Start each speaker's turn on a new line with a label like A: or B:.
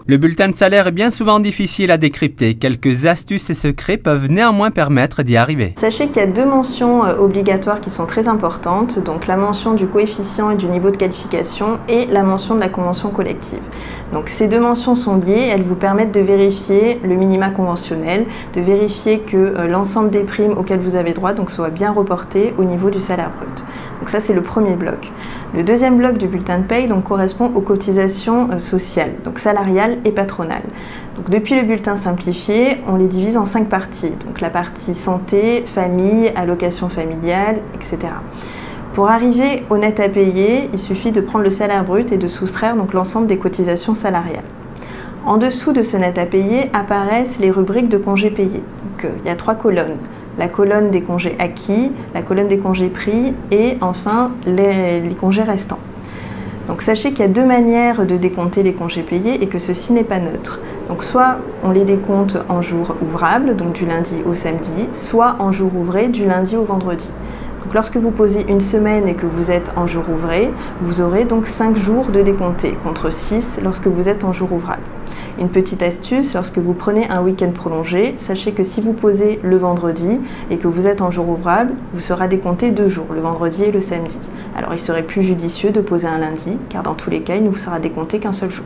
A: Le bulletin de salaire est bien souvent difficile à décrypter. Quelques astuces et secrets peuvent néanmoins permettre d'y arriver.
B: Sachez qu'il y a deux mentions obligatoires qui sont très importantes, donc la mention du coefficient et du niveau de qualification et la mention de la convention collective. Donc ces deux mentions sont liées, elles vous permettent de vérifier le minima conventionnel, de vérifier que l'ensemble des primes auxquelles vous avez droit soit bien reporté au niveau du salaire brut. Donc ça c'est le premier bloc. Le deuxième bloc du bulletin de paye correspond aux cotisations sociales, donc salariales et patronales. Donc depuis le bulletin simplifié, on les divise en 5 parties. Donc la partie santé, famille, allocation familiale, etc. Pour arriver au net à payer, il suffit de prendre le salaire brut et de soustraire l'ensemble des cotisations salariales. En dessous de ce net à payer apparaissent les rubriques de congés payés. Donc, il y a 3 colonnes. La colonne des congés acquis, la colonne des congés pris et enfin les congés restants. Donc sachez qu'il y a 2 manières de décompter les congés payés et que ceci n'est pas neutre. Donc soit on les décompte en jours ouvrables, donc du lundi au samedi, soit en jours ouvrés du lundi au vendredi. Donc lorsque vous posez une semaine et que vous êtes en jour ouvré, vous aurez donc 5 jours de décompté contre 6 lorsque vous êtes en jour ouvrable. Une petite astuce, lorsque vous prenez un week-end prolongé, sachez que si vous posez le vendredi et que vous êtes en jour ouvrable, vous sera décompté 2 jours, le vendredi et le samedi. Alors il serait plus judicieux de poser un lundi, car dans tous les cas, il ne vous sera décompté qu'un seul jour.